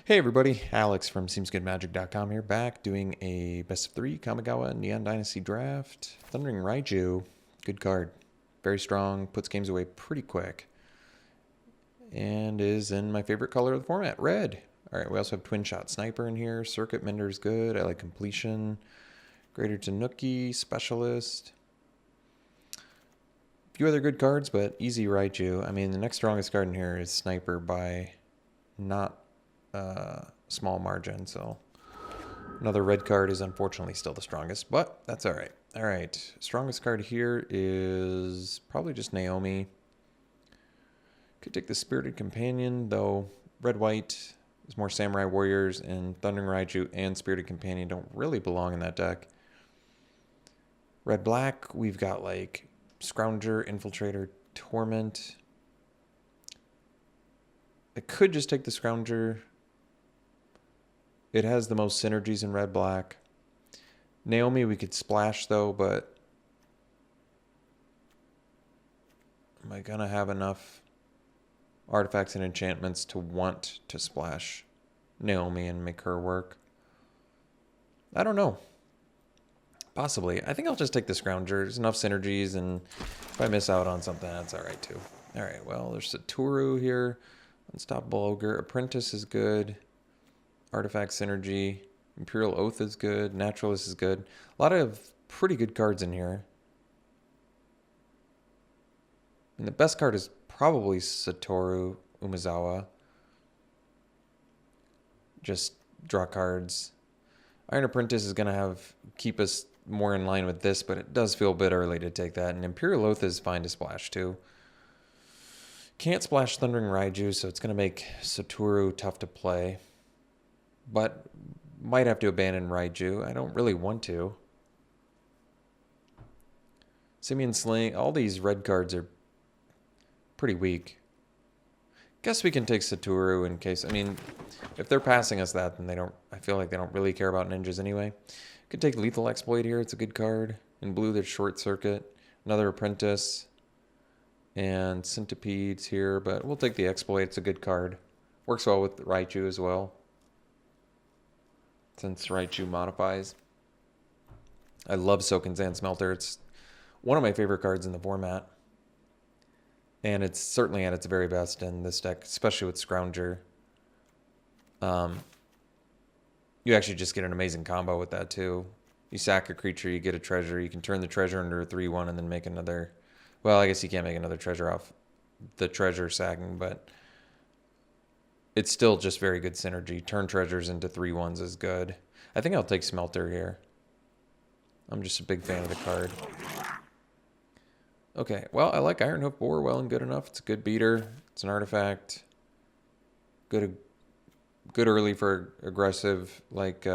Hey everybody, Alex from SeemsGoodMagic.com here, back doing a best of 3 Kamigawa Neon Dynasty draft. Thundering Raiju, good card. Very strong, puts games away pretty quick. And is in my favorite color of the format, red. Alright, we also have Twin Shot Sniper in here. Circuit Mender's good. I like Completion. Greater Tanuki, Specialist. A few other good cards, but easy Raiju. I mean, the next strongest card in here is Sniper by not small margin, so another red card is unfortunately still the strongest, but that's all right. All right, strongest card here is probably just Naomi. Could take the Spirited Companion, though red-white is more Samurai Warriors, and Thundering Raiju and Spirited Companion don't really belong in that deck. Red-black, we've got like Scrounger, Infiltrator, Torment. I could just take the Scrounger. It has the most synergies in red-black. Naomi we could splash though, but am I gonna have enough artifacts and enchantments to want to splash Naomi and make her work? I don't know. Possibly. I think I'll just take the Scrounger. There's enough synergies, and if I miss out on something, that's alright too. Alright, well, there's Satoru here. Unstoppable Ogre. Apprentice is good. Artifact Synergy. Imperial Oath is good. Naturalist is good. A lot of pretty good cards in here. And the best card is probably Satoru Umezawa. Just draw cards. Iron Apprentice is going to keep us more in line with this, but it does feel a bit early to take that. And Imperial Oath is fine to splash too. Can't splash Thundering Raiju, so it's going to make Satoru tough to play. But might have to abandon Raiju. I don't really want to. Simian Sling, all these red cards are pretty weak. Guess we can take Satoru in case, I mean, if they're passing us that, then they don't, I feel like they don't really care about ninjas anyway. Could take Lethal Exploit here, it's a good card. In blue, there's Short Circuit, another Apprentice, and Centipedes here, but we'll take the Exploit, it's a good card. Works well with Raiju as well, since Raiju modifies. I love Soken Smelter. It's one of my favorite cards in the format. And it's certainly at its very best in this deck, especially with Scrounger. You actually just get an amazing combo with that too. You sack a creature, you get a treasure. You can turn the treasure into a 3/1 and then make another. Well, I guess you can't make another treasure off the treasure sacking, but it's still just very good synergy. Turn treasures into 3/1s is good. I think I'll take Smelter here. I'm just a big fan of the card. Okay, well, I like Ironhoof Boar well and good enough. It's a good beater. It's an artifact. Good early for aggressive, like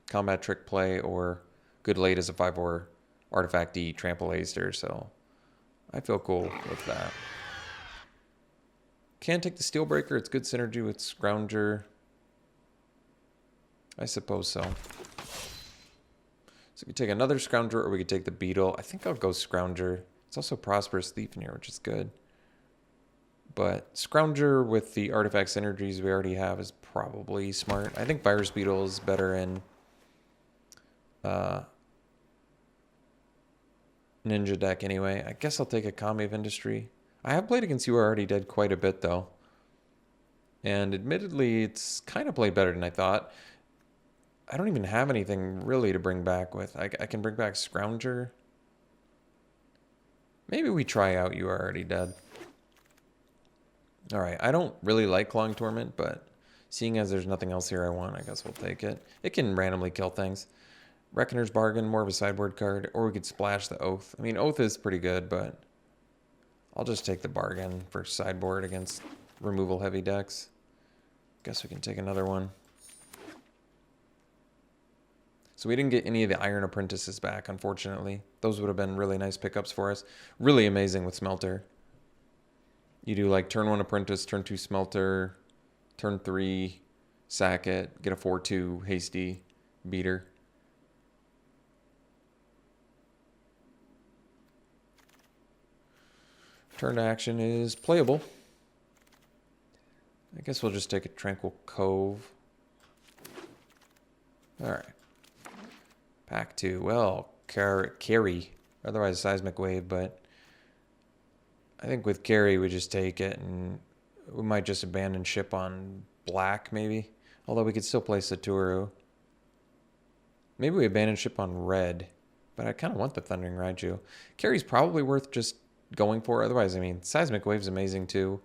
combat trick play, or good late as a 5/4 artifact-y trample Aster, so I feel cool with that. Can take the Steelbreaker. It's good synergy with Scrounger. I suppose so. So we could take another Scrounger, or we could take the Beetle. I think I'll go Scrounger. It's also Prosperous Thief in here, which is good. But Scrounger with the artifact synergies we already have is probably smart. I think Virus Beetle is better in Ninja deck anyway. I guess I'll take a Kami of Industry. I have played against You Are Already Dead quite a bit, though. And admittedly, it's kind of played better than I thought. I don't even have anything really to bring back with. I can bring back Scrounger. Maybe we try out You Are Already Dead. Alright, I don't really like Clawing Torment, but seeing as there's nothing else here I want, I guess we'll take it. It can randomly kill things. Reckoner's Bargain, more of a sideboard card, or we could splash the Oath. I mean, Oath is pretty good, but I'll just take the Bargain for sideboard against removal heavy decks. Guess we can take another one. So we didn't get any of the Iron Apprentices back, unfortunately. Those would have been really nice pickups for us. Really amazing with Smelter. You do like turn 1 Apprentice, turn 2 Smelter, turn 3 sack it, get a 4/2 hasty beater. Turn to action is playable. I guess we'll just take a Tranquil Cove. All right. Pack 2. Well, carry. Otherwise seismic wave, but I think with carry we just take it, and we might just abandon ship on black maybe. Although we could still play Satoru. Maybe we abandon ship on red, but I kind of want the Thundering Raiju. Carry's probably worth just going for. Otherwise, I mean, seismic wave's amazing too.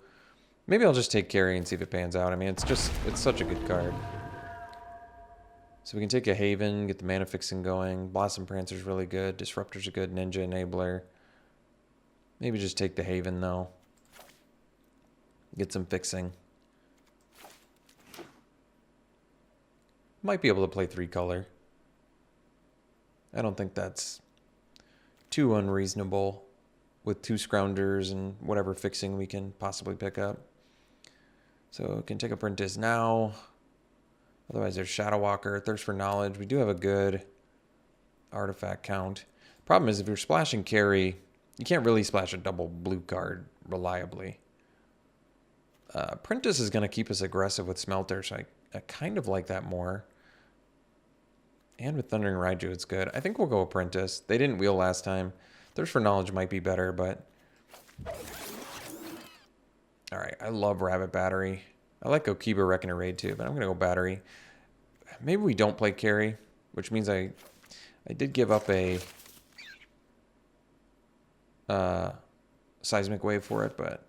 Maybe I'll just take carry and see if it pans out. I mean, it's such a good card. So we can take a Haven, get the mana fixing going. Blossom Prancer's really good. Disruptor's a good Ninja Enabler. Maybe just take the Haven, though. Get some fixing. Might be able to play 3-color. I don't think that's too unreasonable with 2 Scroungers and whatever fixing we can possibly pick up. So we can take Apprentice now. Otherwise, there's Shadow Walker, Thirst for Knowledge. We do have a good artifact count. Problem is, if you're splashing carry, you can't really splash a double blue card reliably. Apprentice is going to keep us aggressive with Smelter, so I kind of like that more. And with Thundering Raiju, it's good. I think we'll go Apprentice. They didn't wheel last time. Thirst for Knowledge might be better, but... Alright, I love Rabbit Battery. I like Okiba Reckoner Raid too, but I'm going to go Battery. Maybe we don't play carry, which means I did give up a seismic wave for it, but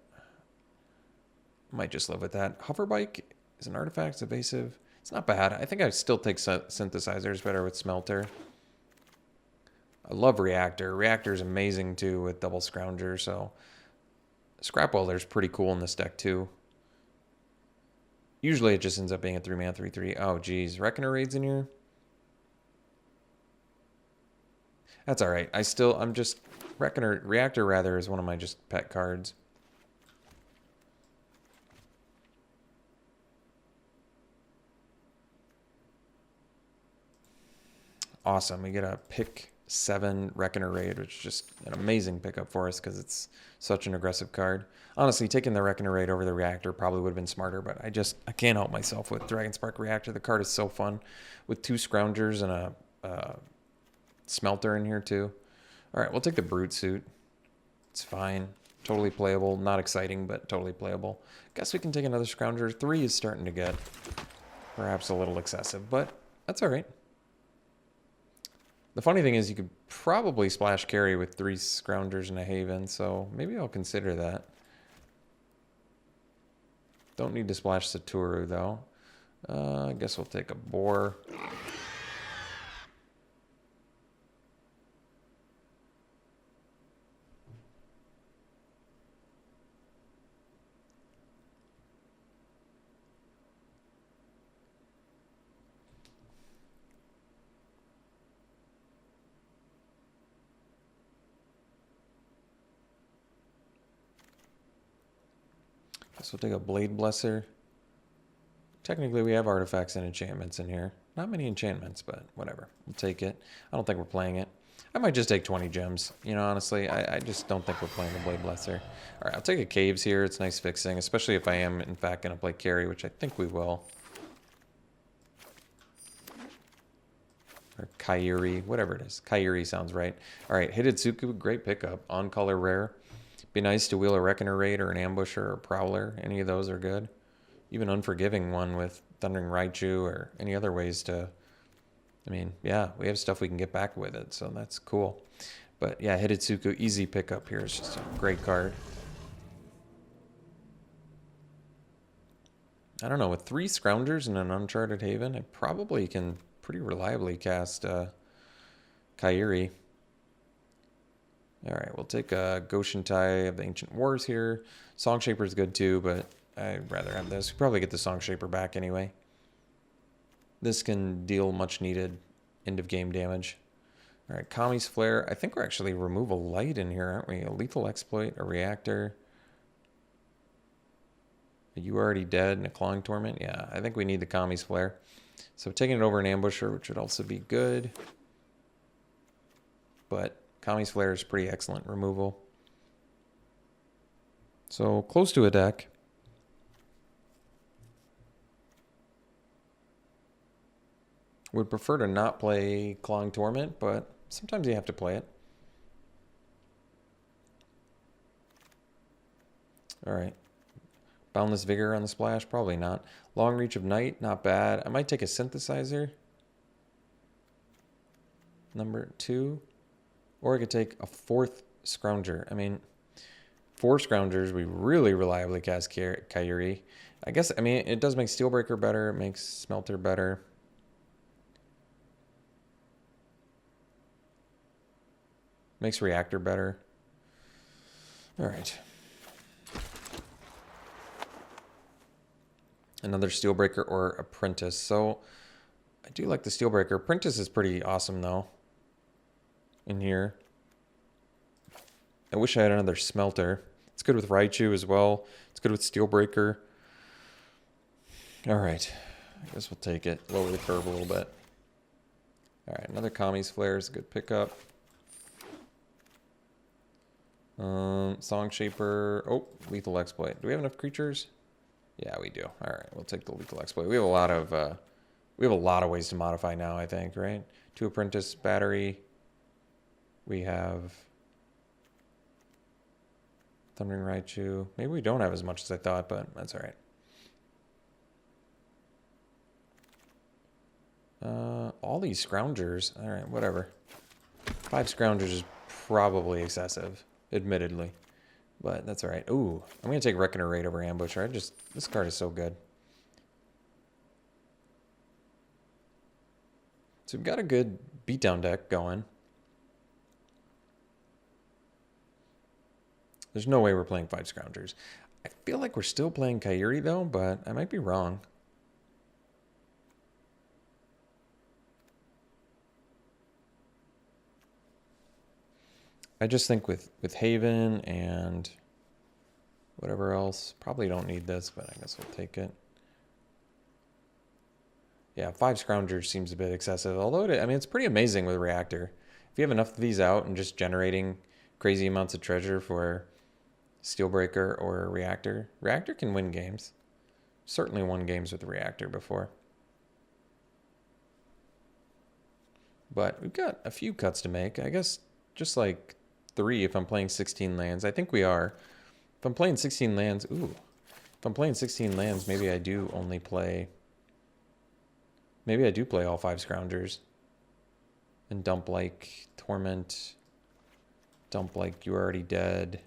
I might just live with that. Hoverbike is an artifact, it's evasive. It's not bad. I think I still take Synthesizers better with Smelter. I love Reactor. Reactor is amazing too with double Scrounger, so Scrap Welder's pretty cool in this deck too. Usually it just ends up being a 3-mana 3/3. Oh, geez. Reckoner Raid's in here? That's alright. I'm just... Reactor, rather, is one of my just pet cards. Awesome. We get a pick 7 Reckoner Raid, which is just an amazing pickup for us because it's such an aggressive card. Honestly, taking the Reckoner Raid over the Reactor probably would have been smarter, but I can't help myself with Dragonspark Reactor. The card is so fun with 2 Scroungers and a Smelter in here too. All right, we'll take the Brute Suit. It's fine. Totally playable. Not exciting, but totally playable. Guess we can take another Scrounger. 3 is starting to get perhaps a little excessive, but that's all right. The funny thing is you could probably splash carry with 3 Scroungers and a Haven, so maybe I'll consider that. Don't need to splash Satoru, though. I guess we'll take a Boar. Guess we'll take a Blade Blesser. Technically, we have artifacts and enchantments in here. Not many enchantments, but whatever. We'll take it. I don't think we're playing it. I might just take 20 gems. You know, honestly, I just don't think we're playing the Blade Blesser. All right, I'll take a Caves here. It's nice fixing, especially if I am, in fact, going to play carry, which I think we will. Or Kairi, whatever it is. Kairi sounds right. All right, Hidetsuku, great pickup. On-color rare. Be nice to wheel a Reckoner Raid or an Ambusher or a Prowler. Any of those are good. Even Unforgiving one with Thundering Raichu or any other ways to... I mean, yeah, we have stuff we can get back with it, so that's cool. But yeah, Hidetsuku, easy pickup here. It's just a great card. I don't know, with 3 Scroungers and an Uncharted Haven, I probably can pretty reliably cast Kairi. Alright, we'll take a Goshentai of the Ancient Wars here. Song Shaper is good too, but I'd rather have this. We probably get the Song Shaper back anyway. This can deal much needed end of game damage. Alright, Kami's Flare. I think we're actually remove a light in here, aren't we? A Lethal Exploit, a Reactor. Are you already dead and a Clawing Torment? Yeah, I think we need the Kami's Flare. So taking it over an Ambusher, which would also be good. But Kami's Flare is pretty excellent removal. So close to a deck. Would prefer to not play Clawing Torment, but sometimes you have to play it. Alright. Boundless Vigor on the splash? Probably not. Long Reach of Night? Not bad. I might take a Synthesizer. Number 2. Or I could take a 4th Scrounger. I mean, 4 Scroungers, we really reliably cast Kairi. I guess, I mean, it does make Steelbreaker better. It makes Smelter better. Makes Reactor better. Alright. Another Steelbreaker or Apprentice. So, I do like the Steelbreaker. Apprentice is pretty awesome, though. In here. I wish I had another Smelter. It's good with Raichu as well. It's good with Steelbreaker. Alright. I guess we'll take it. Lower the curve a little bit. Alright, another Kami's Flare is a good pickup. Song Shaper. Oh, Lethal Exploit. Do we have enough creatures? Yeah, we do. Alright, we'll take the Lethal Exploit. We have a lot of ways to modify now, I think, right? 2 Apprentice Battery. We have Thundering Raichu. Maybe we don't have as much as I thought, but that's alright. All these Scroungers. Alright, whatever. 5 Scroungers is probably excessive, admittedly. But that's alright. Ooh, I'm going to take Reckoner Raid over Ambusher. This card is so good. So we've got a good beatdown deck going. There's no way we're playing 5 Scroungers. I feel like we're still playing Kairi, though, but I might be wrong. I just think with Haven and whatever else, probably don't need this, but I guess we'll take it. Yeah, 5 Scroungers seems a bit excessive, although I mean, it's pretty amazing with Reactor. If you have enough of these out and just generating crazy amounts of treasure for Steelbreaker or Reactor, Reactor can win games. Certainly won games with Reactor before. But we've got a few cuts to make. I guess just like 3 if I'm playing 16 lands. I think we are. If I'm playing 16 lands, ooh. If I'm playing 16 lands, maybe I do only play... Maybe I do play all 5 Scroungers. And dump like Torment. Dump like You Are Already Dead.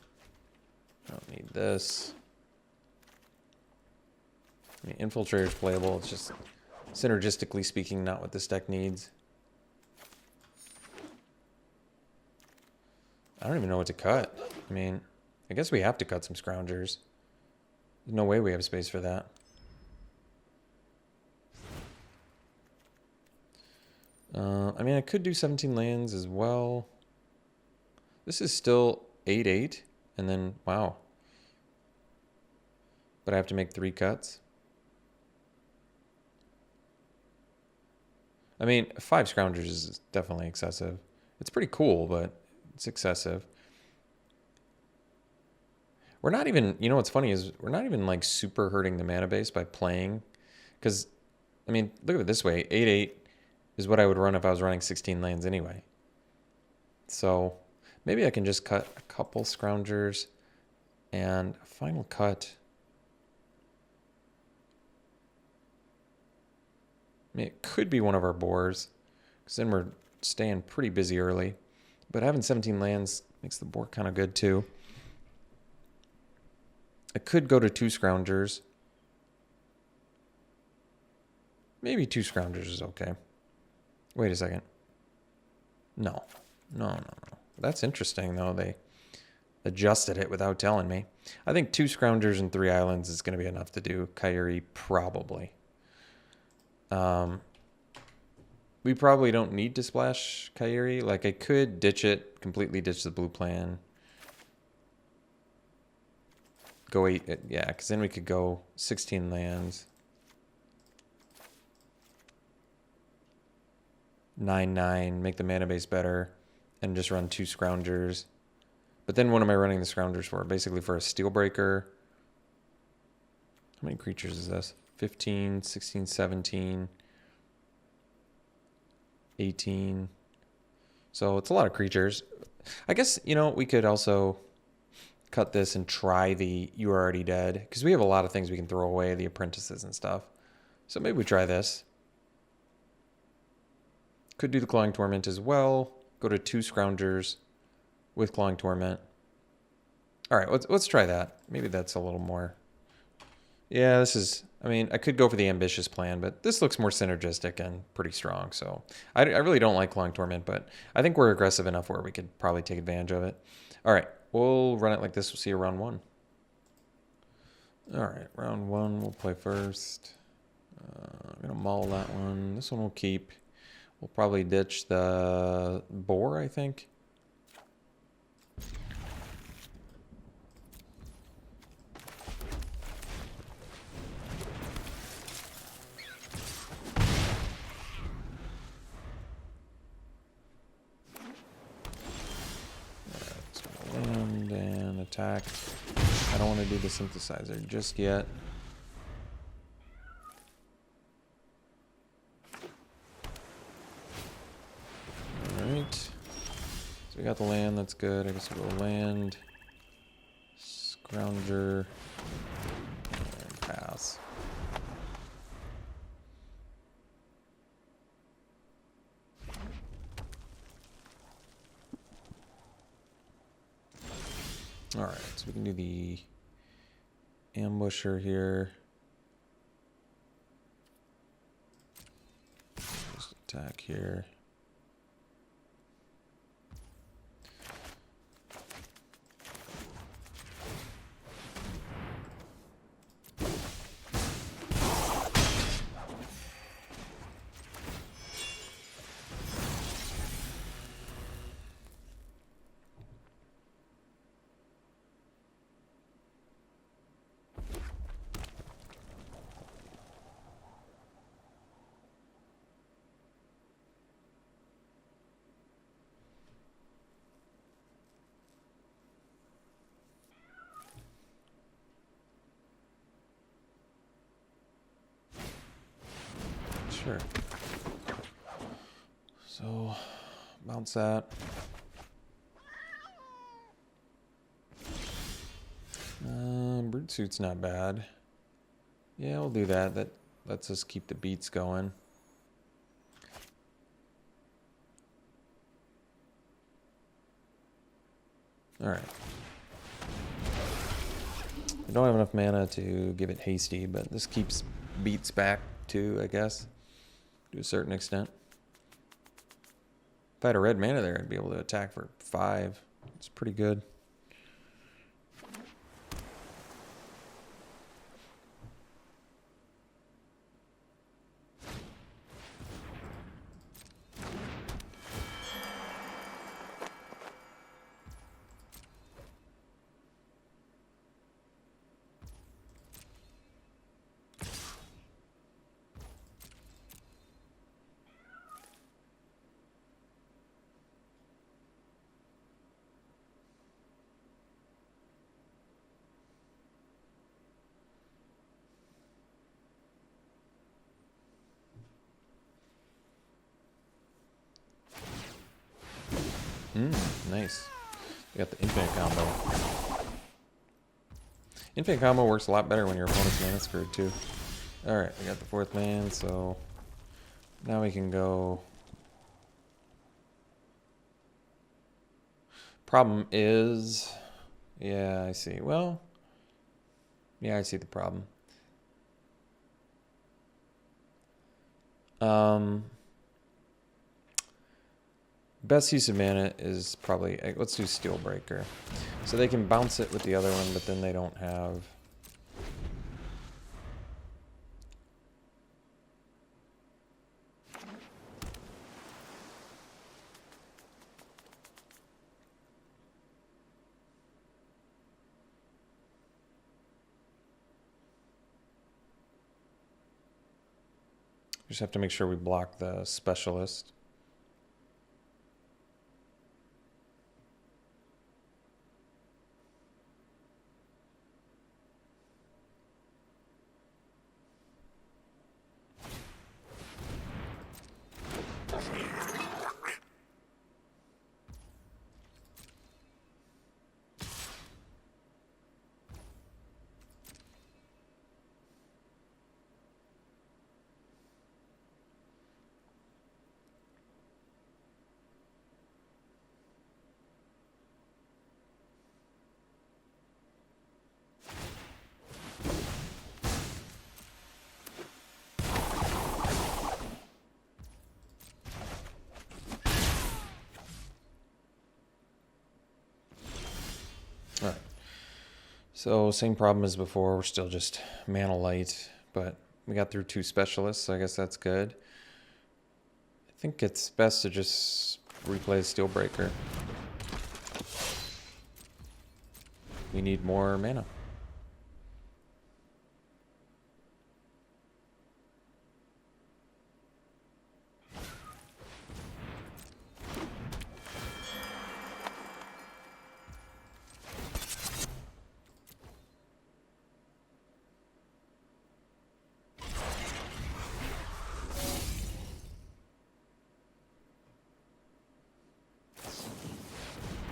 I don't need this. I mean, Infiltrator's playable. It's just, synergistically speaking, not what this deck needs. I don't even know what to cut. I mean, I guess we have to cut some Scroungers. There's no way we have space for that. I mean, I could do 17 lands as well. This is still 8/8, and then, wow. But I have to make 3 cuts. I mean, 5 Scroungers is definitely excessive. It's pretty cool, but it's excessive. We're not even, you know what's funny is we're not even like super hurting the mana base by playing. Because, I mean, look at it this way. 8/8 is what I would run if I was running 16 lands anyway. So maybe I can just cut a couple Scroungers and a final cut. I mean, it could be one of our boars, because then we're staying pretty busy early. But having 17 lands makes the board kind of good too. I could go to 2 Scroungers. Maybe 2 Scroungers is okay. Wait a second. No. That's interesting, though. They adjusted it without telling me. I think 2 Scroungers and 3 Islands is going to be enough to do Kairi, probably. We probably don't need to splash Kairi. Like, I could ditch it, completely ditch the blue plan. Go 8, yeah, because then we could go 16 lands. 9/9, make the mana base better, and just run 2 Scroungers. But then what am I running the Scroungers for? Basically for a Steelbreaker. How many creatures is this? 15, 16, 17. 18. So it's a lot of creatures. I guess, you know, we could also cut this and try the You Are Already Dead, because we have a lot of things we can throw away, the apprentices and stuff. So maybe we try this. Could do the Clawing Torment as well. Go to 2 Scroungers with Clawing Torment. All right, let's try that. Maybe that's a little more. Yeah, this is, I mean, I could go for the ambitious plan, but this looks more synergistic and pretty strong. So I really don't like Clawing Torment, but I think we're aggressive enough where we could probably take advantage of it. All right, we'll run it like this. We'll see you round 1. All right, round 1, we'll play first. I'm going to maul that one. This one we'll keep. We'll probably ditch the boar, I think. Land and attack. I don't want to do the synthesizer just yet. Alright. So we got the land, that's good. I guess we'll go land. Scrounger. And pass. Alright, so we can do the ambusher here. Just attack here. Sure. So, bounce that. Brute Suit's not bad. Yeah, we'll do that. That lets us keep the beats going. Alright. I don't have enough mana to give it hasty, but this keeps beats back too, I guess, to a certain extent. If I had a red mana there, I'd be able to attack for 5. It's pretty good. Nice. We got the infinite combo. Infinite combo works a lot better when your opponent's mana screwed too. Alright, we got the 4th land, so now we can go. Problem is, yeah, I see. Well, yeah, I see the problem. Best use of mana is probably, let's do Steelbreaker. So they can bounce it with the other one, but then they don't have. Just have to make sure we block the specialist. So same problem as before. We're still just mana light, but we got through 2 specialists, so I guess that's good. I think it's best to just replay the Steelbreaker. We need more mana.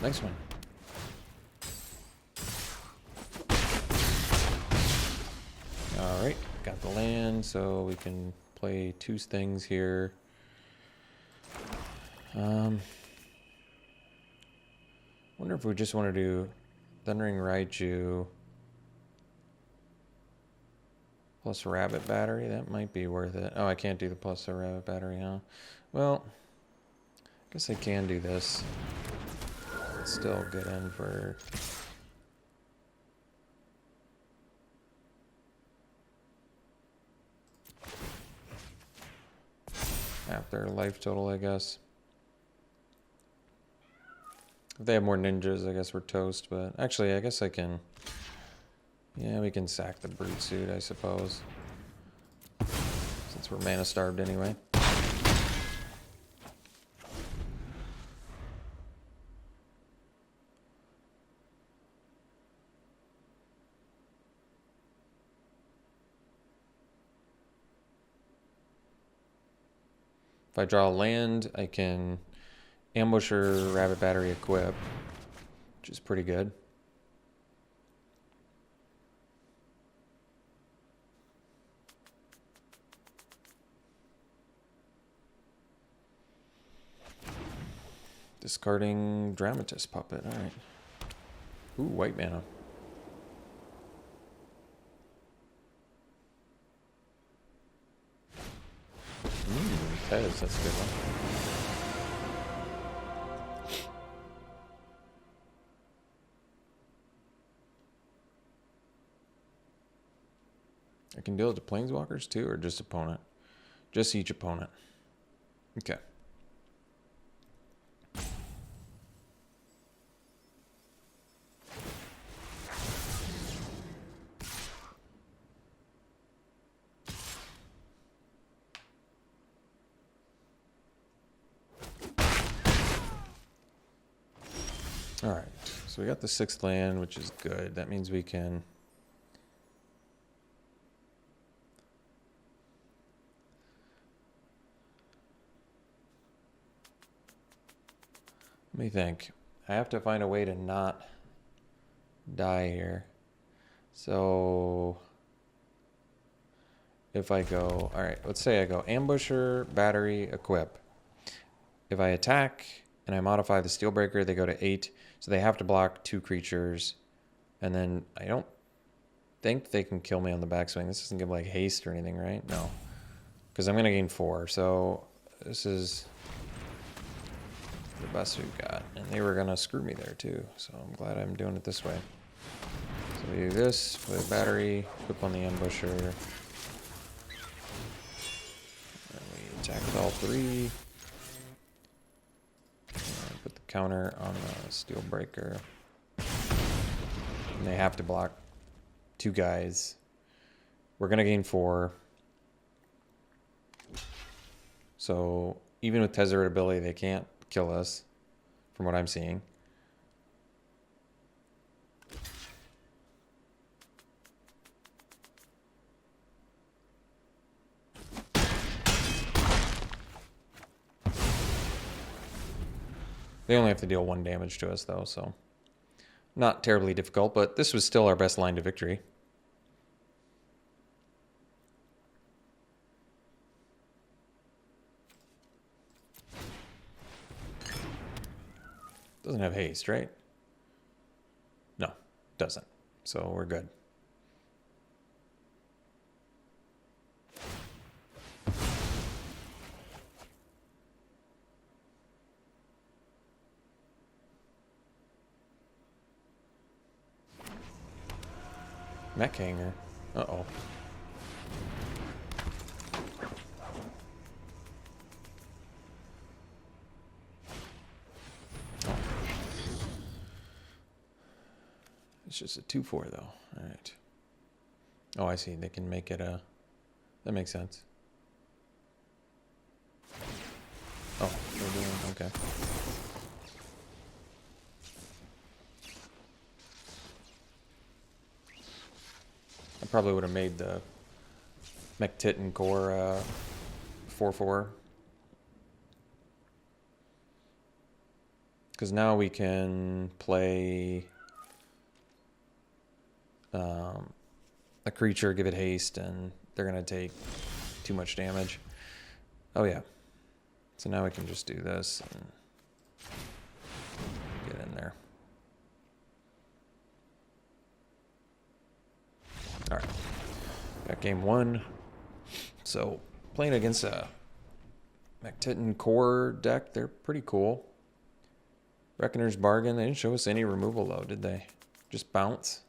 Nice one. Alright, got the land, so we can play 2 things here. Wonder if we just want to do Thundering Raichu plus Rabbit Battery. That might be worth it. Oh, I can't do the plus a Rabbit Battery, huh? Well, I guess I can do this. It's still a good end for... half their life total, I guess. If they have more ninjas, I guess we're toast, but actually, I guess I can... yeah, we can sack the Brute Suit, I suppose. Since we're mana starved anyway. If I draw land, I can Ambusher, Rabbit Battery, equip, which is pretty good. Discarding Dramatist Puppet, alright. Ooh, white mana. That's a good one. I can deal it to Planeswalkers too, or just opponent? Just each opponent. Okay. Alright, so we got the 6th land, which is good. That means we can... let me think. I have to find a way to not die here. So... if I go... alright, let's say I go Ambusher, Battery, Equip. If I attack and I modify the Steelbreaker, they go to 8. So they have to block 2 creatures. And then I don't think they can kill me on the backswing. This doesn't give like haste or anything, right? No. Because I'm going to gain 4. So this is the best we've got. And they were going to screw me there too. So I'm glad I'm doing it this way. So we do this with a battery, equip on the Ambusher. And we attack with all 3. Put the counter on the Steelbreaker. And they have to block 2 guys. We're going to gain 4. So even with Tezzeret ability, they can't kill us, from what I'm seeing. They only have to deal 1 damage to us, though, so not terribly difficult, but this was still our best line to victory. Doesn't have haste, right? No, doesn't. So we're good. Mech hanger. Uh-oh. Oh. It's just a 2/4 though. Alright. Oh, I see. They can make it a... That makes sense. Oh, they're doing... Okay. I probably would have made the McTitten core 4/4. Because now we can play a creature, give it haste, and they're going to take too much damage. Oh yeah. So now we can just do this and get in there. Alright. Got game 1. So playing against a McTitten core deck, they're pretty cool. Reckoner's Bargain, they didn't show us any removal though, did they? Just bounce?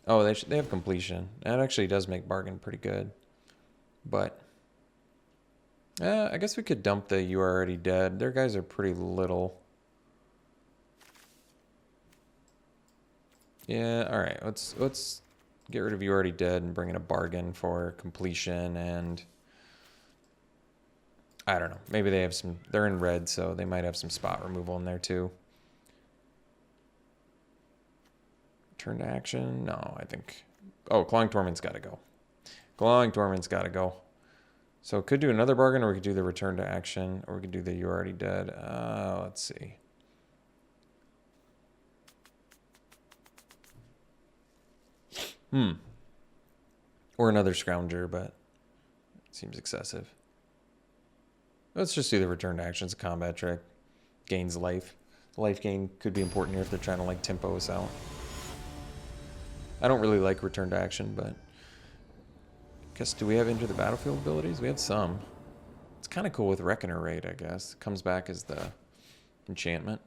Oh, they have completion. That actually does make Bargain pretty good. But I guess we could dump the You Are Already Dead. Their guys are pretty little. Yeah, alright. Let's get rid of You Already Dead and bring in a Bargain for completion, and I don't know. Maybe they have some... They're in red, so they might have some spot removal in there too. Turn to action? No, I think... Oh, Clawing Torment's got to go. Clawing Torment's got to go. So could do another Bargain, or we could do the return to action, or we could do the You're Already Dead. Let's see. Or another Scrounger, but it seems excessive. Let's just do the return to action. It's a combat trick. Gains life. Life gain could be important here if they're trying to like tempo us out. I don't really like return to action, but guess, do we have Enter the Battlefield abilities? We have some. It's kind of cool with Reckoner Raid, I guess. It comes back as the enchantment.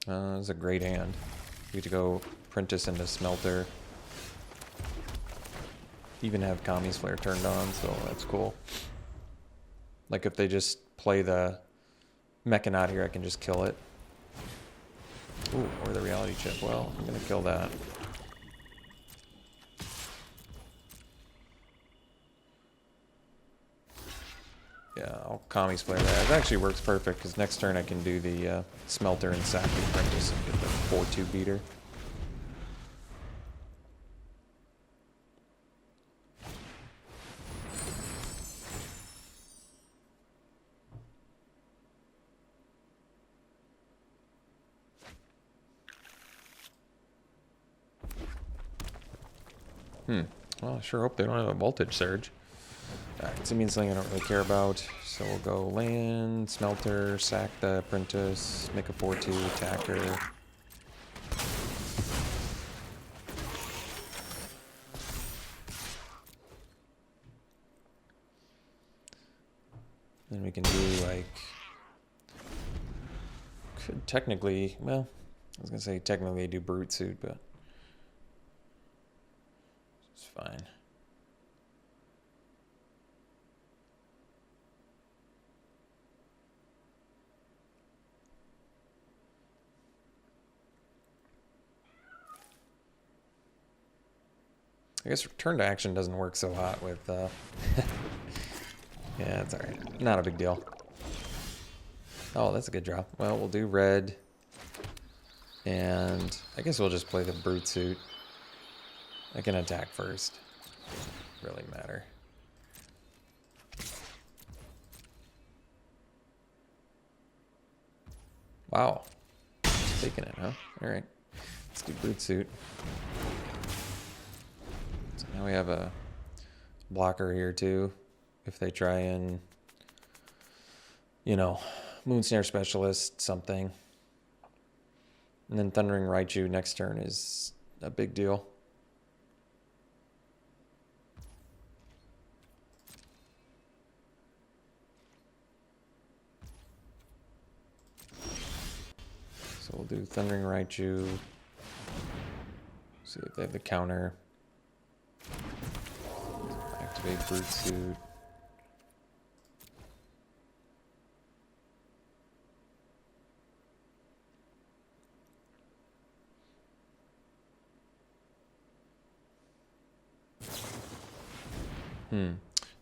It's a great hand. You get to go Prentice into Smelter. Even have Kami's Flare turned on, so that's cool. Like if they just play the Mechanaut here, I can just kill it. Ooh, or the Reality Chip. Well, I'm gonna kill that. Yeah, I'll Kami's Flare that. It actually works perfect, because next turn I can do the Smelter and sack the Apprentice and get the 4/2 beater. Well, I sure hope they don't have a Voltage Surge. Alright, it's immune something I don't really care about. So we'll go land, Smelter, sack the Apprentice, make a 4/2 attacker. Then we can do like... Could technically... Well, I was going to say technically do Brute Suit, but... It's fine. I guess return to action doesn't work so hot with, yeah, it's alright. Not a big deal. Oh, that's a good draw. Well, we'll do red. And I guess we'll just play the Brute Suit. I can attack first. Doesn't really matter. Wow. Taking it, huh? Alright. Let's do Brute Suit. So now we have a blocker here too. If they try and, you know, Moonsnare Specialist, something. And then Thundering Raichu next turn is a big deal. So we'll do Thundering Raichu. See if they have the counter. Activate Brute Suit.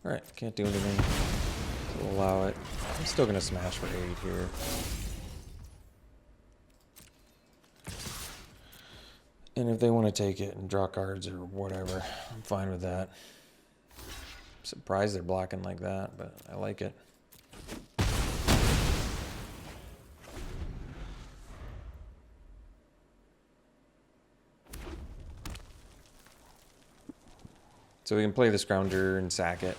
Alright, can't do anything. So we'll allow it. I'm still gonna smash for 8 here. And if they want to take it and draw cards or whatever, I'm fine with that. I'm surprised they're blocking like that, but I like it. So we can play the Scrounger and sack it.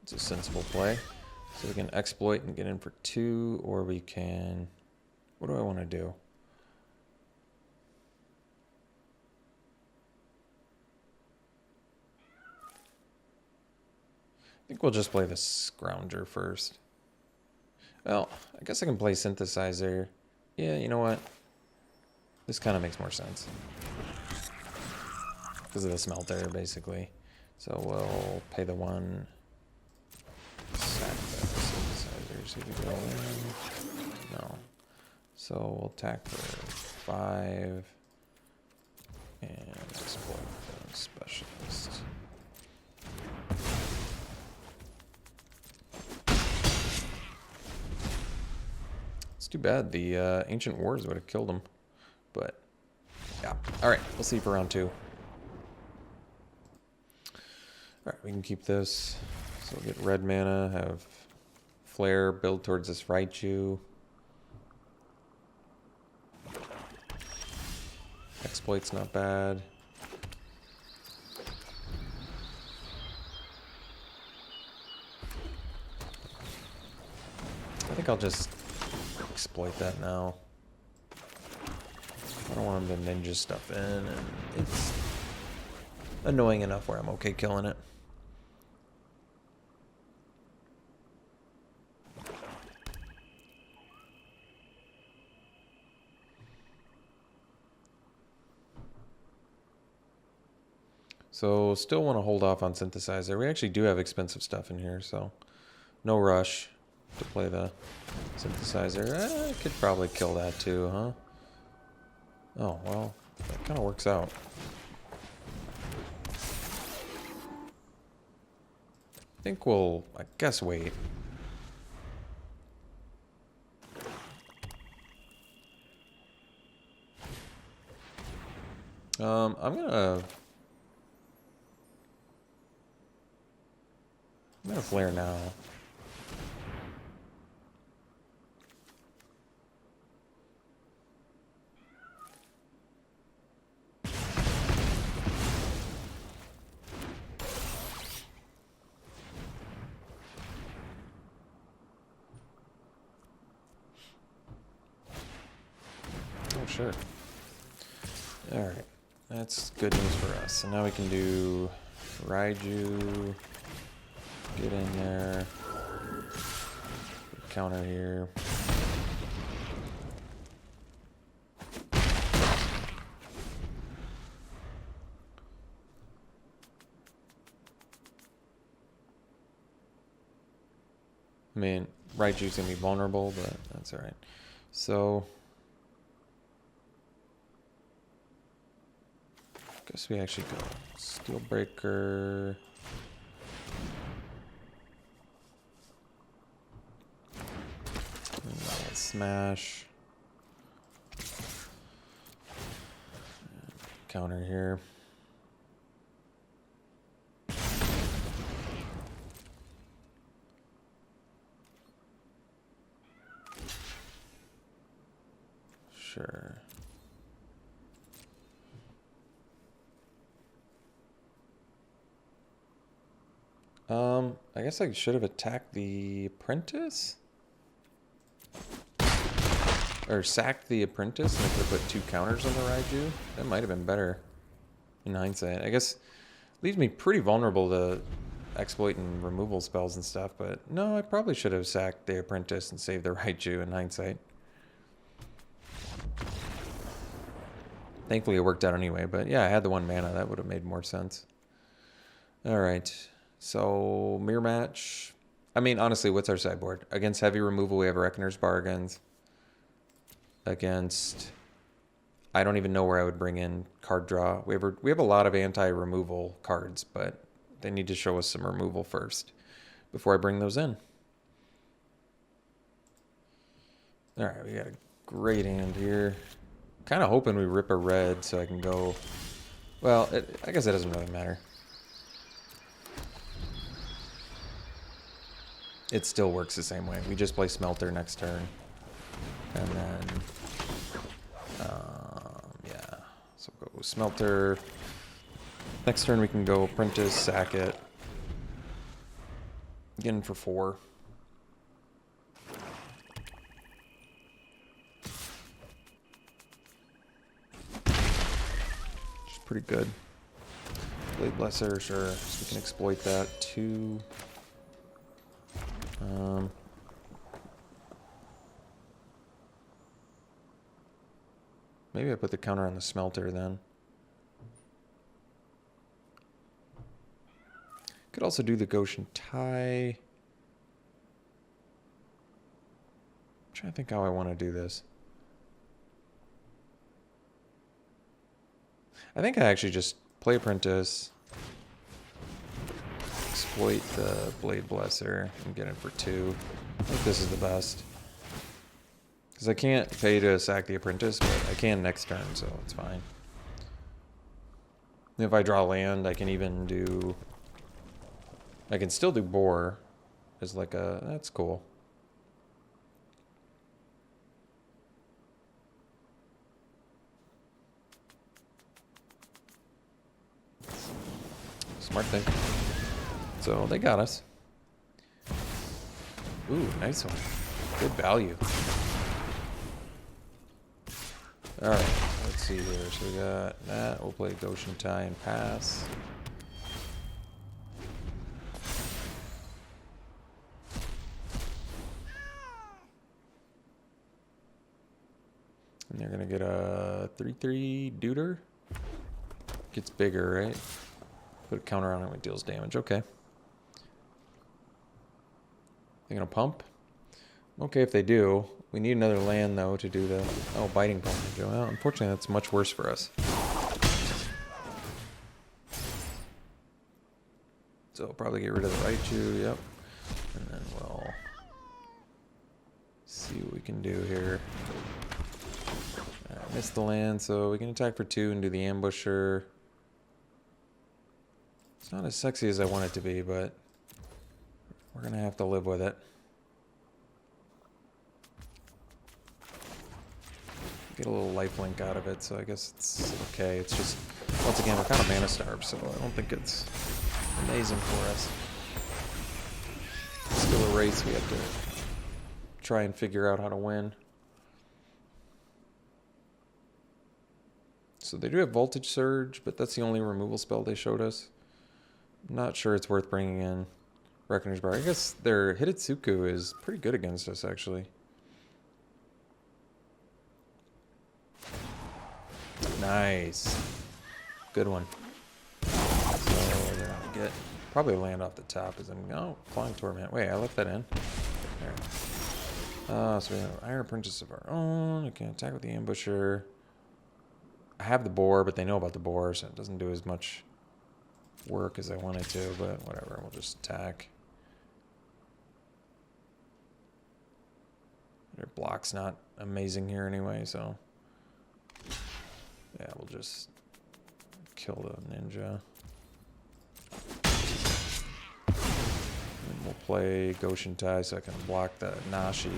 It's a sensible play. So we can exploit and get in for 2, or we can... What do I want to do? I think we'll just play the Scrounger first. Well, I guess I can play Synthesizer. Yeah, you know what? This kind of makes more sense. Because of the smelter, basically. So we'll pay the 1. Sack the Synthesizer. See if we go in. No. So we'll attack for 5. And exploit the Specialist. It's too bad. The Ancient Wars would have killed him. But, yeah. Alright, we'll see for round 2. Alright, we can keep this. So we'll get red mana, have Flare, build towards this Raichu. Exploit's not bad. I think I'll just exploit that now. I don't want him to ninja stuff in, and it's annoying enough where I'm okay killing it. So still want to hold off on Synthesizer. We actually do have expensive stuff in here, so no rush to play the Synthesizer. I could probably kill that too, huh? Oh, well, that kind of works out. I think we'll, I guess, wait. I'm gonna flare now. Oh, sure. All right. That's good news for us. So now we can do Raiju. Get in there. Counter here. I mean, Raiju's gonna be vulnerable, but that's alright. So guess we actually go Steel Breaker. Smash. Counter here. Sure. I guess I should have attacked the Apprentice? Or sacked the Apprentice and I could have put 2 counters on the Raiju. That might have been better in hindsight. I guess leaves me pretty vulnerable to exploit and removal spells and stuff, but no, I probably should have sacked the Apprentice and saved the Raiju in hindsight. Thankfully, it worked out anyway. But yeah, I had the 1 mana. That would have made more sense. All right. So, mirror match. I mean, honestly, what's our sideboard? Against heavy removal, we have Reckoner's Bargains. Against... I don't even know where I would bring in card draw. We have a lot of anti-removal cards, but they need to show us some removal first before I bring those in. All right, we got a great hand here. Kind of hoping we rip a red so I can go... Well, I guess it doesn't really matter. It still works the same way. We just play Smelter next turn. And then... yeah. So we'll go Smelter. Next turn we can go Apprentice, sack it. Get in for 4. Which is pretty good. Blade Blesser, sure. So we can exploit that too. Maybe I put the counter on the Smelter then. Could also do the Goshen Tie. I'm trying to think how I want to do this. I think I actually just play Apprentice, exploit the Blade Blesser, and get in for 2. I think this is the best. Because I can't pay to sack the Apprentice, but I can next turn, so it's fine. And if I draw land, I can even do... I can still do Boar as like a... That's cool. Smart thing. So they got us. Ooh, nice one. Good value. Alright, let's see here. So we got that. We'll play Goshen Tie and pass. And they're going to get a 3/3 Deuter. Gets bigger, right? Put a counter on it when it deals damage. Okay. They're going to pump? Okay, if they do. We need another land, though, to do the... Oh, Biting Plumage. Well, unfortunately, that's much worse for us. So we'll probably get rid of the Raichu. Yep. And then we'll... see what we can do here. Missed the land, so we can attack for 2 and do the Ambusher. It's not as sexy as I want it to be, but we're going to have to live with it. Get a little lifelink out of it, so I guess it's okay. It's just, once again, we're kind of mana starved, so I don't think it's amazing for us. It's still a race we have to try and figure out how to win. So they do have Voltage Surge, but that's the only removal spell they showed us. I'm not sure it's worth bringing in Reckoner's Bar. I guess their Hitotsuku is pretty good against us, actually. Nice. Good one. So they're gonna get probably land off the top as I'm... Oh, Flying Torment. Wait, I left that in. There. So we have Iron Apprentice of our own. We can attack with the Ambusher. I have the Boar, but they know about the Boar, so it doesn't do as much work as I wanted to, but whatever. We'll just attack. Their block's not amazing here anyway, so... Yeah, we'll just kill the Ninja. And we'll play Goshen Tai so I can block the Nashi.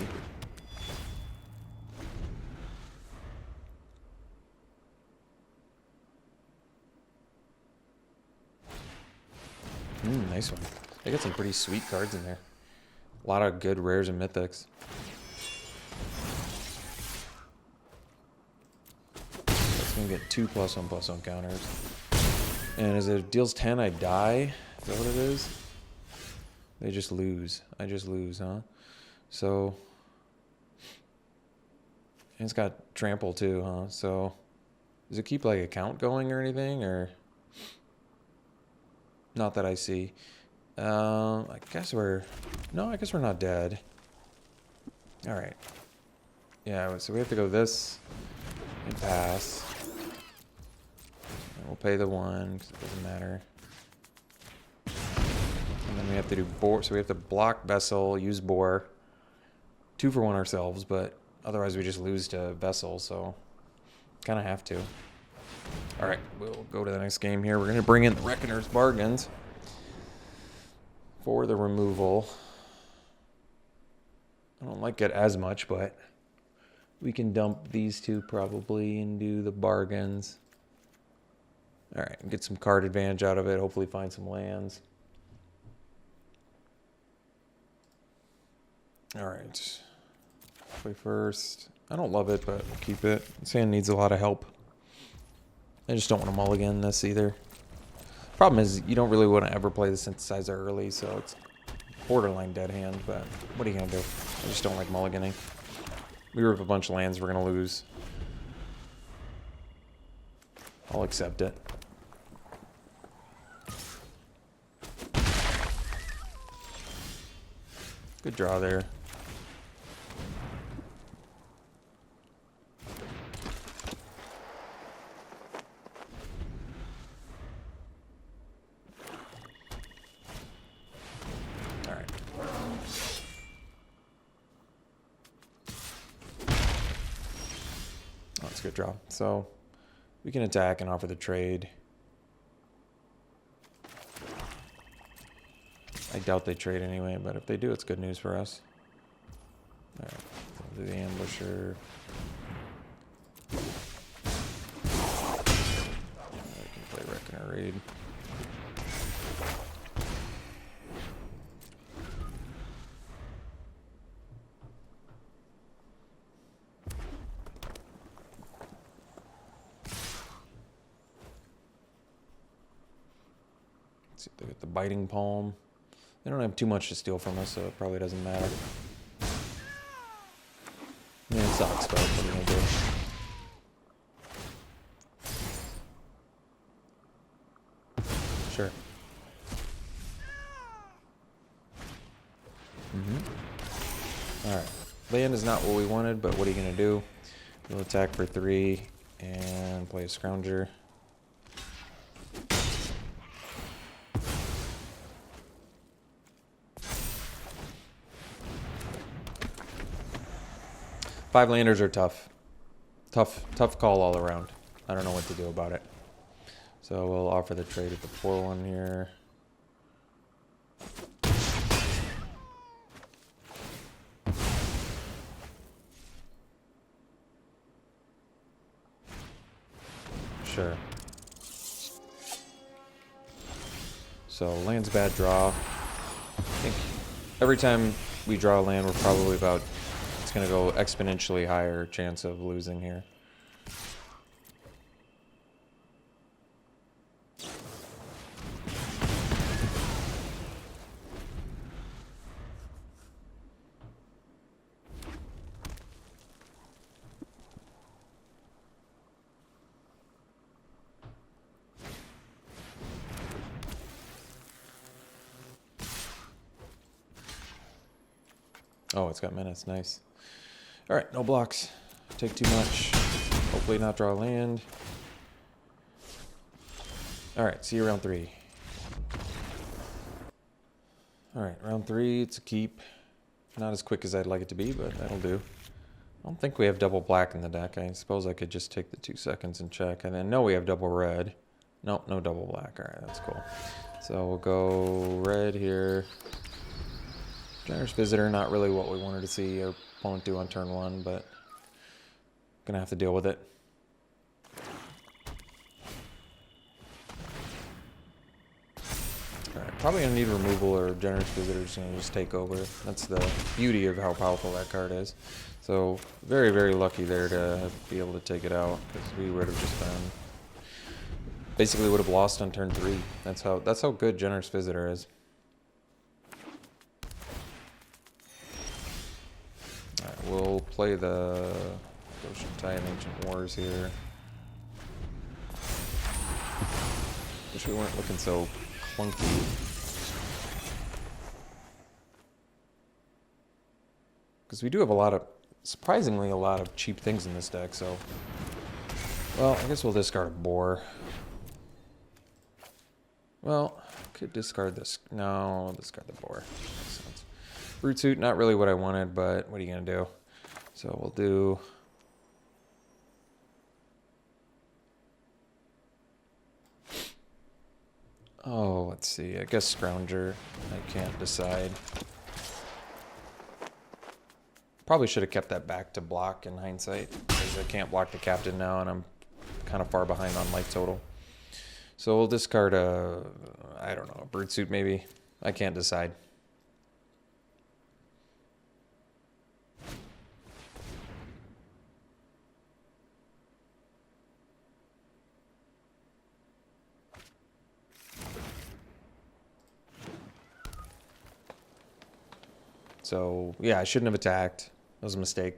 Nice one. They got some pretty sweet cards in there. A lot of good rares and mythics. It's gonna get 2 +1/+1 counters. And as it deals 10, I die. Is that what it is? They just lose. I just lose, huh? So... And it's got trample too, huh? So... Does it keep like a count going or anything, or not that I see? I guess we're not dead. All right. Yeah, so we have to go this and pass. And we'll pay the 1 because it doesn't matter. And then we have to do boar, so we have to block Vessel, use boar. 2 for 1 ourselves, but otherwise we just lose to Vessel, so kind of have to. All right, we'll go to the next game here. We're going to bring in the Reckoner's Bargains for the removal. I don't like it as much, but we can dump these 2 probably and do the bargains. All right, get some card advantage out of it. Hopefully find some lands. All right. Play first. I don't love it, but we'll keep it. This hand needs a lot of help. I just don't want to mulligan this either. Problem is, you don't really want to ever play the synthesizer early, so it's borderline dead hand, but what are you going to do? I just don't like mulliganing. We rip a bunch of lands we're going to lose. I'll accept it. Good draw there. Good draw. So we can attack and offer the trade. I doubt they trade anyway, but if they do, it's good news for us. All right, we'll do the ambusher. We can play Reckoner Raid. They get the Biting Palm. They don't have too much to steal from us, so it probably doesn't matter. Yeah, it sucks, but what are you gonna do? Sure. Alright. Land is not what we wanted, but what are you gonna do? We'll attack for 3 and play a Scrounger. Five landers are tough. Tough call all around. I don't know what to do about it. So we'll offer the trade at the 4-1 here. Sure. So land's bad draw. I think every time we draw a land, we're probably about... going to go exponentially higher chance of losing here. Oh, it's got menace. Nice. All right, no blocks. Take too much. Hopefully not draw land. All right, see you round 3. All right, round 3, it's a keep. Not as quick as I'd like it to be, but that'll do. I don't think we have double black in the deck. I suppose I could just take the 2 seconds and check. And then, no, we have double red. Nope, no double black. All right, that's cool. So we'll go red here. Generous Visitor, not really what we wanted to see our opponent do on turn 1, but gonna have to deal with it. Alright, probably gonna need removal or Generous Visitor's gonna just take over. That's the beauty of how powerful that card is. So very, very lucky there to be able to take it out, because we would have just been basically would have lost on turn 3. That's how good Generous Visitor is. Alright, we'll play the Ocean Tide Ancient Wars here. Wish we weren't looking so clunky. Because we do have a lot of, surprisingly, a lot of cheap things in this deck, so... Well, I guess we'll discard a boar. Well, could discard this. No, I'll discard the boar. Makes sense. Root suit, not really what I wanted, but what are you going to do? So we'll do... Oh, let's see. I guess Scrounger. I can't decide. Probably should have kept that back to block in hindsight, because I can't block the captain now, and I'm kind of far behind on life total. So we'll discard a, I don't know, a bird suit maybe. I can't decide. So yeah, I shouldn't have attacked. That was a mistake.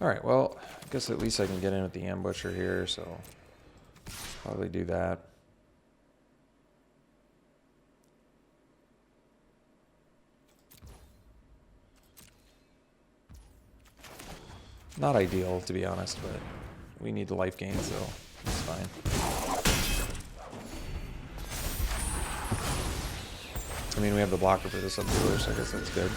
Alright, well, I guess at least I can get in with the ambusher here, so probably do that. Not ideal, to be honest, but we need the life gain, so it's fine. I mean, we have the blocker for this up here, so I guess that's good.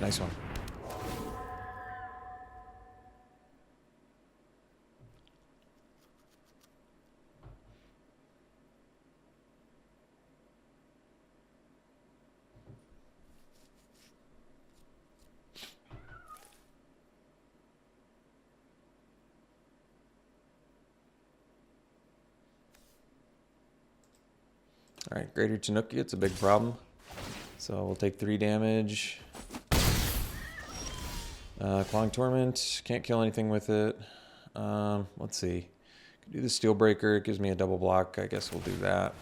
Nice one. Alright, Greater Tanuki, it's a big problem. So we'll take 3 damage. Clawing Torment, can't kill anything with it. Let's see. Could do the Steel Breaker, it gives me a double block. I guess we'll do that.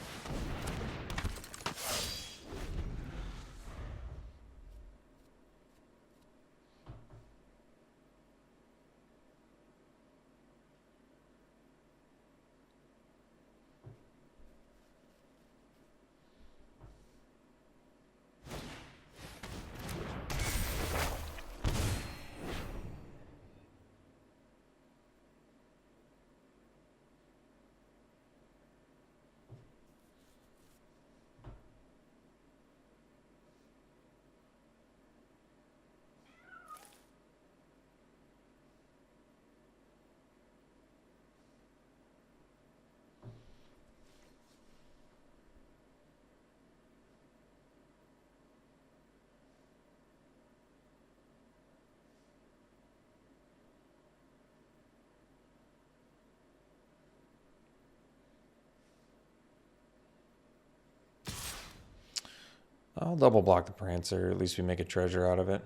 I'll double block the Prancer, at least we make a treasure out of it.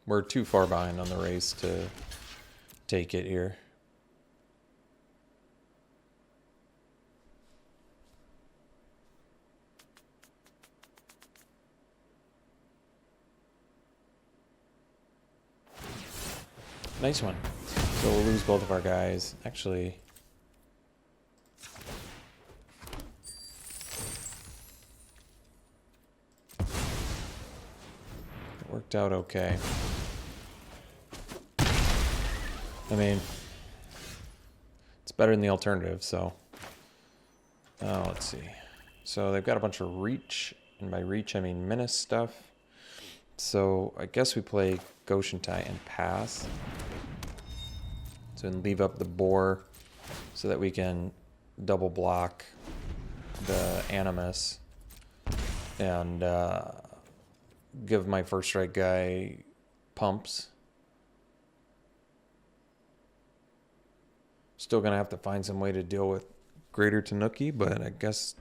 We're too far behind on the race to take it here. Nice one. So we'll lose both of our guys. Actually... worked out okay. I mean, it's better than the alternative, so... let's see. So they've got a bunch of reach, and by reach I mean menace stuff. So I guess we play Goshen Tie and pass. So and leave up the boar so that we can double block the Animus. And give my first strike guy pumps. Still gonna have to find some way to deal with Greater Tanuki, but I guess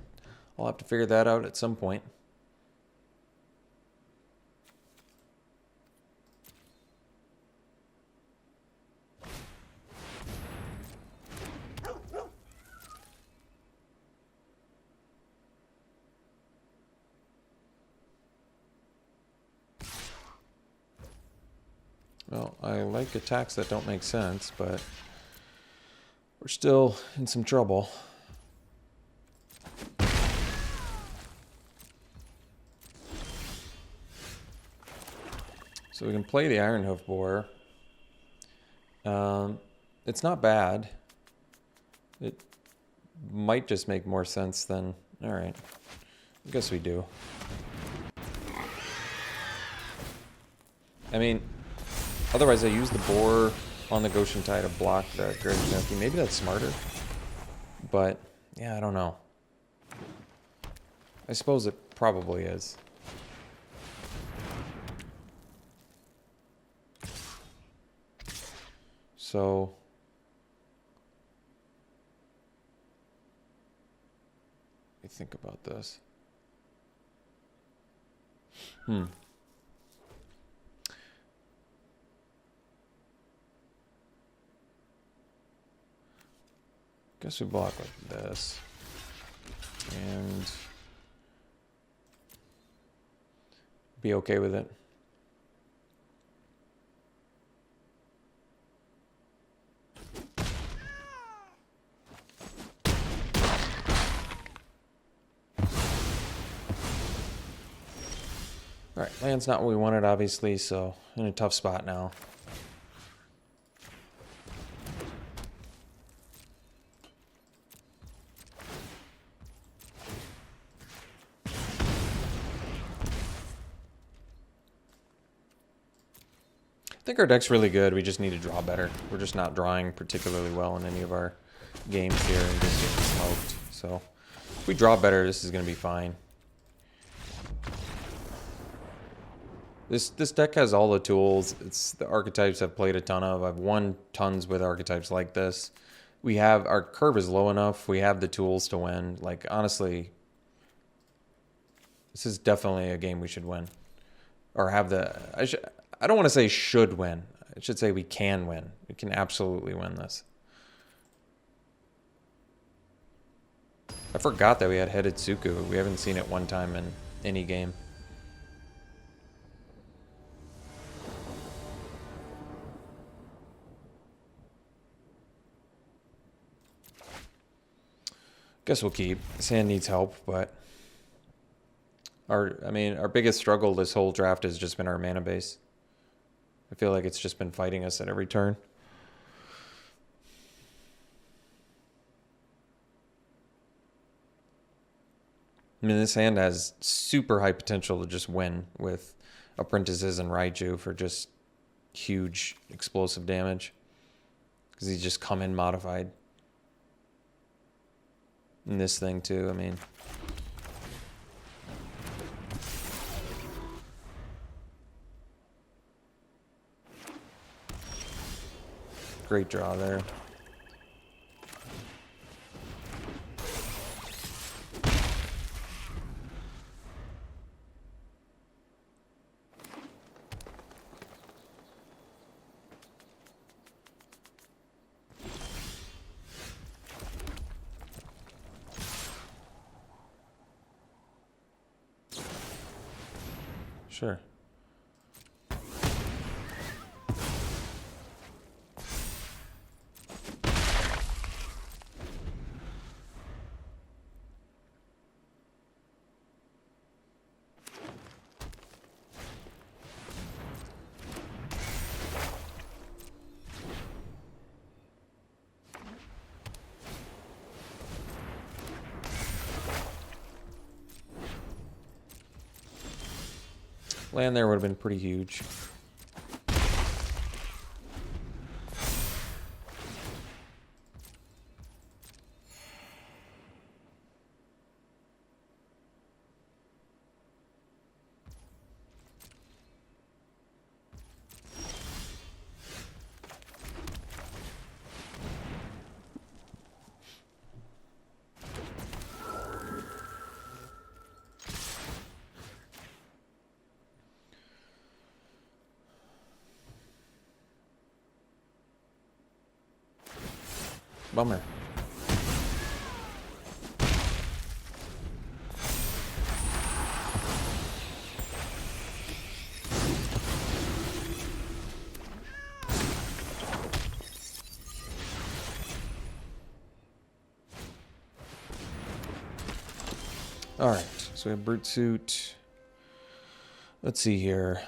I'll have to figure that out at some point. Well, I like attacks that don't make sense, but we're still in some trouble. So we can play the Iron Hoof Boar. It's not bad. It might just make more sense than... Alright. I guess we do. I mean, otherwise I use the boar on the Goshen Tide to block the Grave Junkie. Maybe that's smarter. But, yeah, I don't know. I suppose it probably is. So... let me think about this. Guess we block like this. And be okay with it. Alright, land's not what we wanted, obviously, so in a tough spot now. I think our deck's really good, we just need to draw better. We're just not drawing particularly well in any of our games here and just getting smoked. So, if we draw better, this is going to be fine. This deck has all the tools. It's the archetypes I've played a ton of. I've won tons with archetypes like this. We have, our curve is low enough. We have the tools to win. Like, honestly, this is definitely a game we should win. Or have the, I don't want to say should win. I should say we can win. We can absolutely win this. I forgot that we had Headed Suku. We haven't seen it one time in any game. Guess we'll keep. This hand needs help, but our biggest struggle this whole draft has just been our mana base. I feel like it's just been fighting us at every turn. I mean, this hand has super high potential to just win with Apprentices and Raiju for just huge explosive damage. Because he's just come in modified. And this thing too, I mean. Great draw there. Sure. Land there would have been pretty huge. Bummer. All right, so we have Brute Suit. Let's see here.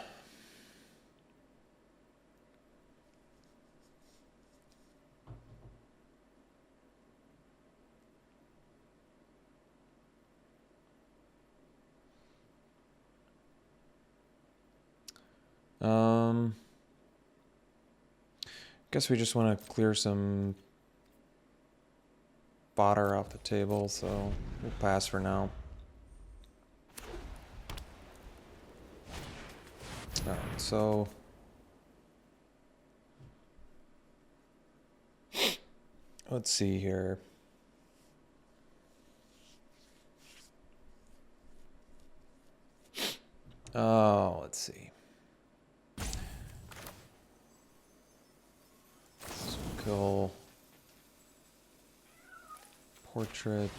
Guess we just want to clear some fodder off the table, so we'll pass for now. All right, so let's see here. Oh, let's see. So kill portrait.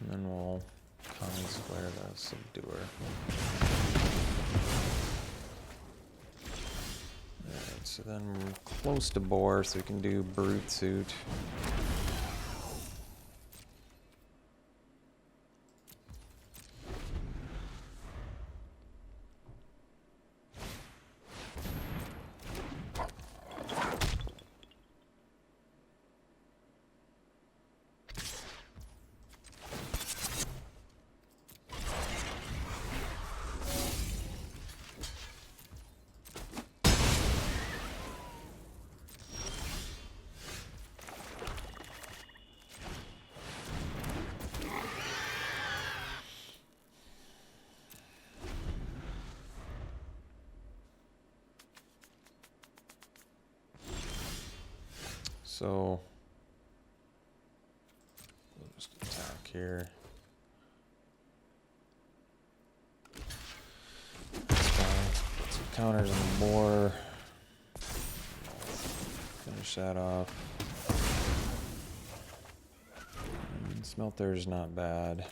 And then we'll common square the subduer. Alright, so then we're close to boar, so we can do brute suit. So we'll just attack here. Put some counters on the boar. Finish that off. And smelter's not bad.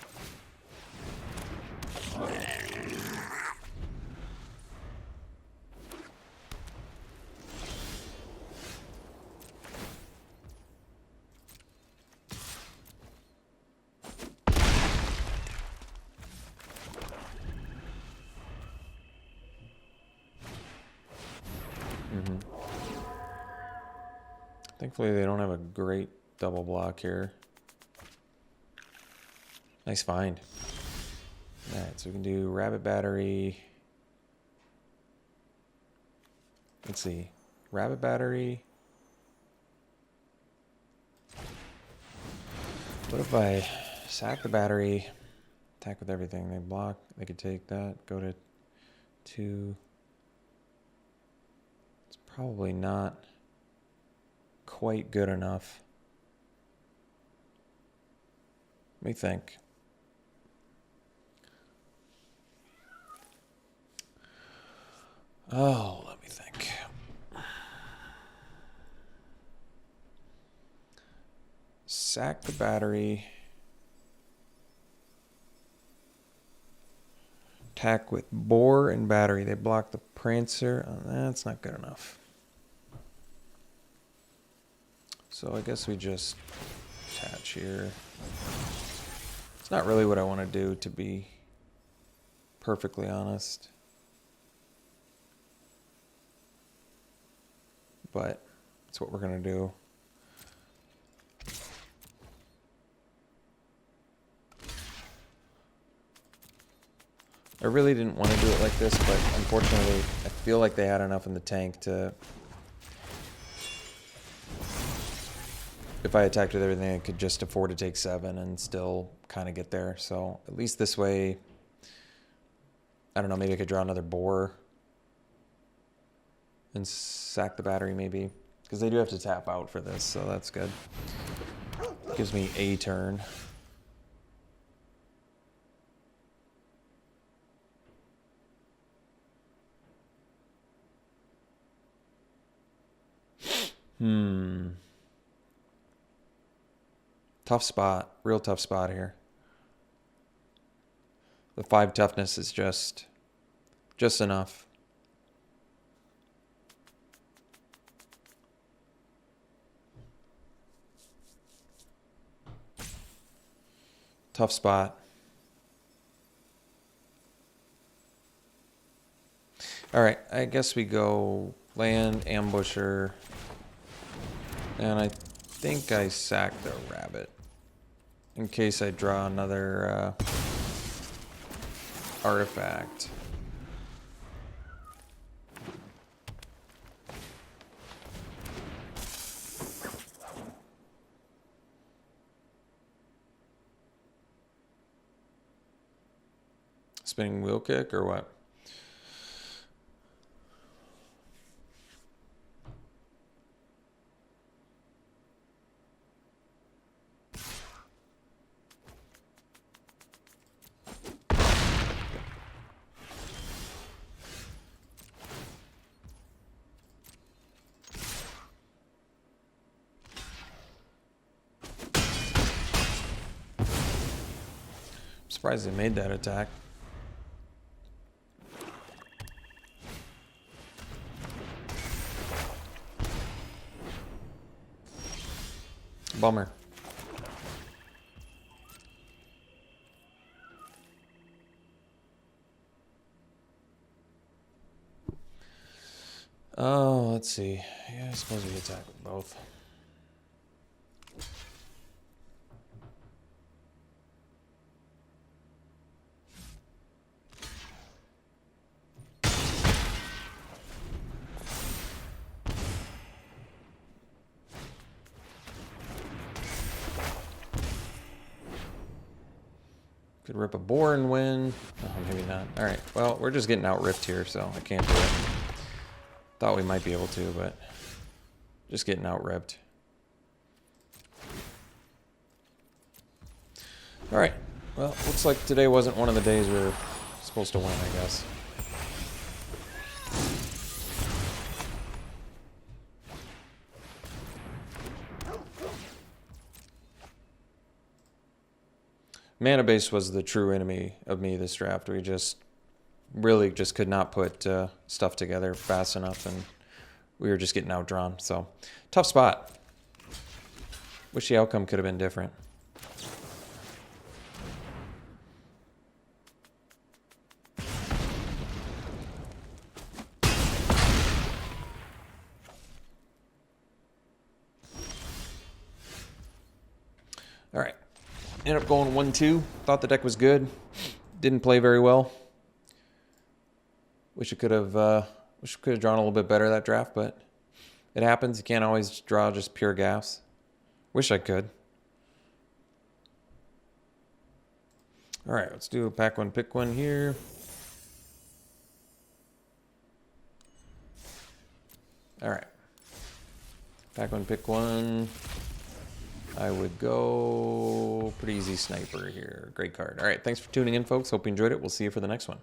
Thankfully, they don't have a great double block here. Nice find. Alright, so we can do rabbit battery. Let's see. Rabbit battery. What if I sack the battery, attack with everything? They block. They could take that, go to 2. It's probably not quite good enough. Let me think. Oh, let me think. Sack the battery. Attack with boar and battery. They block the prancer. Oh, that's not good enough. So I guess we just attach here. It's not really what I want to do, to be perfectly honest. But it's what we're going to do. I really didn't want to do it like this, but unfortunately, I feel like they had enough in the tank to... If I attacked with everything, I could just afford to take 7 and still kind of get there. So at least this way, I don't know, maybe I could draw another boar and sack the battery maybe. Because they do have to tap out for this, so that's good. Gives me a turn. Tough spot. Real tough spot here. The 5 toughness is just enough. Tough spot. Alright, I guess we go land, ambusher, and I think I sack the rabbit in case I draw another artifact. Spinning wheel kick or what? Surprised they made that attack. Bummer. Oh, let's see. Yeah, I suppose we attack with both. Could rip a boar and win. Oh, maybe not. All right. Well, we're just getting out ripped here, so I can't do it. Thought we might be able to, but just getting out ripped. All right. Well, looks like today wasn't one of the days we were supposed to win, I guess. Mana base was the true enemy of me this draft. We just really just could not put stuff together fast enough, and we were just getting outdrawn. So, tough spot. Wish the outcome could have been different. All right. Ended up going 1-2. Thought the deck was good. Didn't play very well. Wish I could have drawn a little bit better that draft, but it happens. You can't always draw just pure gaffes. Wish I could. All right, let's do a pack one, pick one here. All right. Pack one, pick one. I would go pretty easy sniper here. Great card. All right, thanks for tuning in, folks. Hope you enjoyed it. We'll see you for the next one.